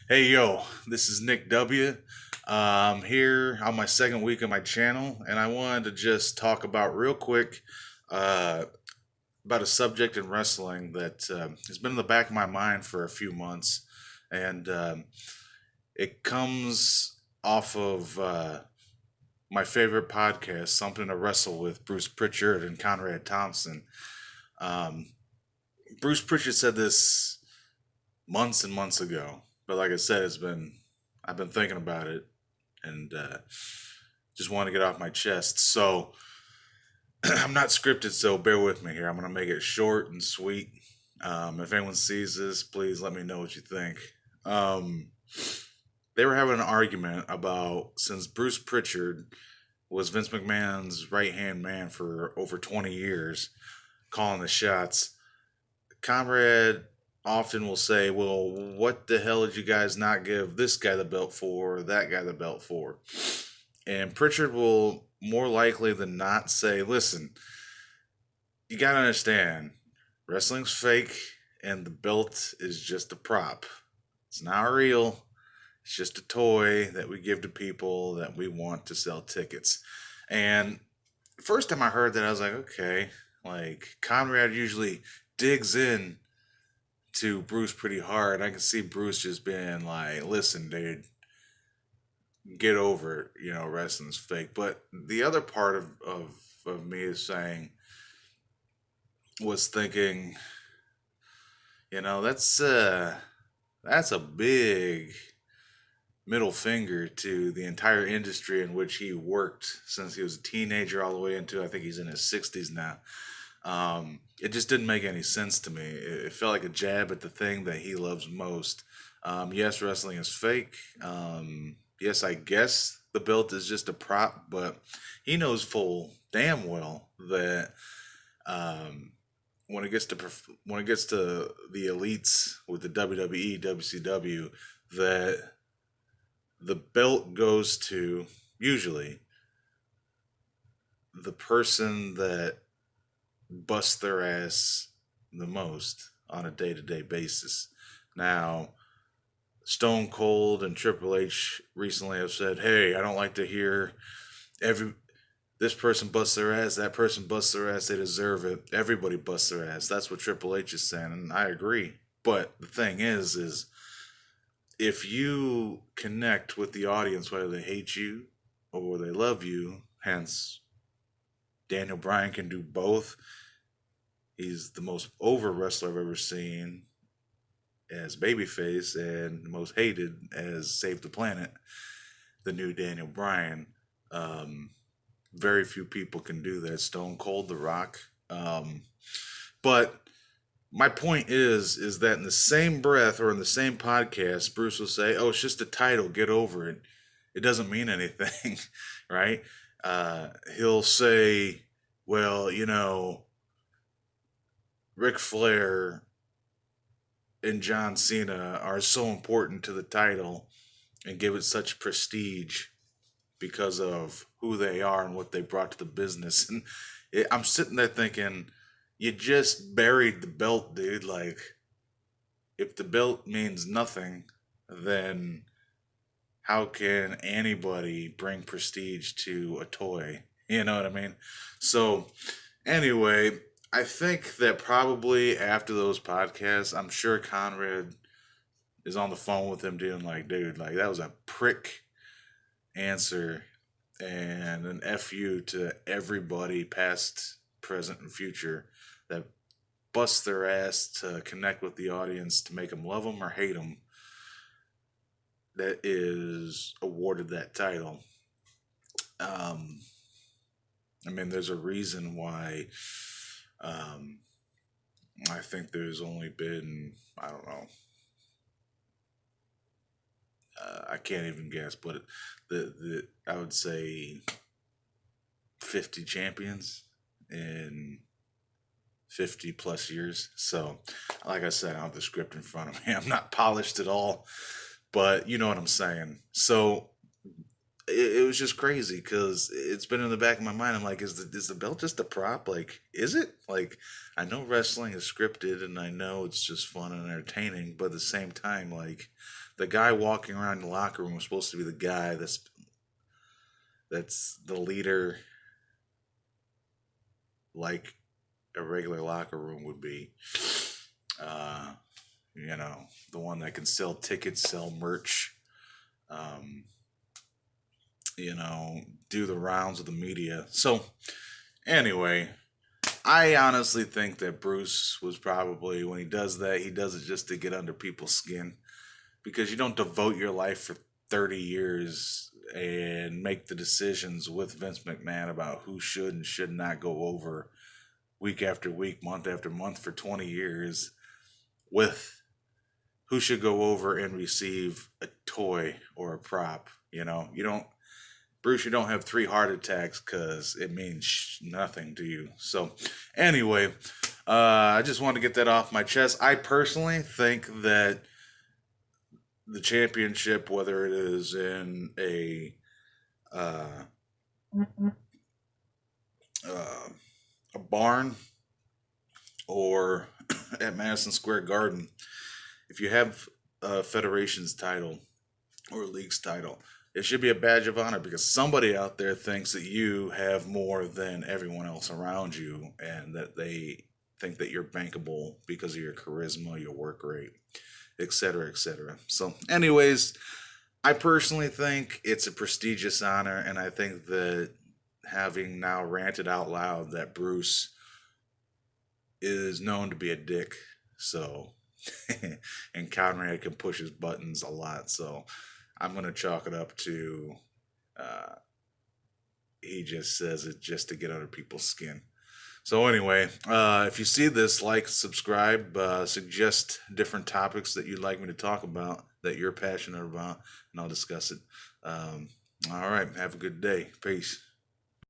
Hey yo, this is Nick W. I'm here on my second week of my channel, and I wanted to just talk about real quick uh, about a subject in wrestling that has been in the back of my mind for a few months, and it comes off of my favorite podcast, Something to Wrestle with Bruce Prichard and Conrad Thompson. Um, Bruce Prichard said this months and months ago, but like I said, I've been thinking about it and just want to get off my chest. So I'm not scripted, so bear with me here. I'm going to make it short and sweet. If anyone sees this, please let me know what you think. Um, they were having an argument about since Bruce Prichard was Vince McMahon's right hand man for over 20 years, calling the shots. Conrad often will say, well, what the hell did you guys not give this guy the belt for, or that guy the belt for? And Pritchard will more likely than not say, listen, you got to understand, wrestling's fake and the belt is just a prop. It's not real. It's just a toy that we give to people that we want to sell tickets. And first time I heard that, I was like, okay, like Conrad usually digs in to Bruce pretty hard. I can see Bruce just being like, listen, dude, get over it. You know, wrestling's fake. But the other part of me is saying, was thinking, you know, that's a big middle finger to the entire industry in which he worked since he was a teenager all the way into, I think he's in his 60s now. It just didn't make any sense to me. It felt like a jab at the thing that he loves most. Yes, wrestling is fake. Yes, I guess the belt is just a prop, but he knows full damn well that um, when it gets to the elites with the WWE, WCW, that the belt goes to usually the person that busts their ass the most on a day to day basis. Now, Stone Cold and Triple H recently have said, "Hey, I don't like to hear every this person busts their ass, that person busts their ass, they deserve it. Everybody busts their ass." That's what Triple H is saying, and I agree. But the thing is if you connect with the audience, whether they hate you or they love you, hence Daniel Bryan can do both. He's the most over wrestler I've ever seen as babyface and the most hated as Save the Planet, the new Daniel Bryan. Um, Very few people can do that. Stone Cold, The Rock. But my point is that in the same breath or in the same podcast, Bruce will say, "Oh, it's just a title. Get over it. It doesn't mean anything," right? He'll say, "Well, you know, Ric Flair and John Cena are so important to the title and give it such prestige because of who they are and what they brought to the business." And I'm sitting there thinking, you just buried the belt, dude. Like, if the belt means nothing, then how can anybody bring prestige to a toy? You know what I mean? So, anyway, I think that probably after those podcasts, I'm sure Conrad is on the phone with him, doing like, dude, like that was a prick answer and an FU to everybody, past, present, and future, that busts their ass to connect with the audience to make them love them or hate them, that is awarded that title. Um, I mean, there's a reason why um, I think there's only been, I don't know, I can't even guess, but the I would say 50 champions in 50 plus years. So, like I said, I don't have the script in front of me. I'm not polished at all, but you know what I'm saying. So, it was just crazy because it's been in the back of my mind. I'm like, is the belt just a prop? Like, is it? Like, I know wrestling is scripted and I know it's just fun and entertaining, but at the same time, like, the guy walking around the locker room was supposed to be the guy that's the leader, like a regular locker room would be. Uh, the one that can sell tickets, sell merch, um, do the rounds of the media. So, anyway, I honestly think that Bruce was probably, when he does that, he does it just to get under people's skin. Because you don't devote your life for 30 years and make the decisions with Vince McMahon about who should and should not go over week after week, month after month for 20 years with who should go over and receive a toy or a prop. You don't, Bruce, you don't have 3 heart attacks because it means nothing to you. So, anyway, I just wanted to get that off my chest. I personally think that the championship, whether it is in uh, uh, a barn or at Madison Square Garden, if you have a federation's title or a league's title, it should be a badge of honor because somebody out there thinks that you have more than everyone else around you and that they think that you're bankable because of your charisma, your work rate, etc., etc. So, anyways, I personally think it's a prestigious honor, and I think that having now ranted out loud that Bruce is known to be a dick, so, and Conrad can push his buttons a lot, so I'm going to chalk it up to he just says it just to get under people's skin. So anyway, if you see this, like, subscribe, suggest different topics that you'd like me to talk about, that you're passionate about, and I'll discuss it. All right, have a good day. Peace.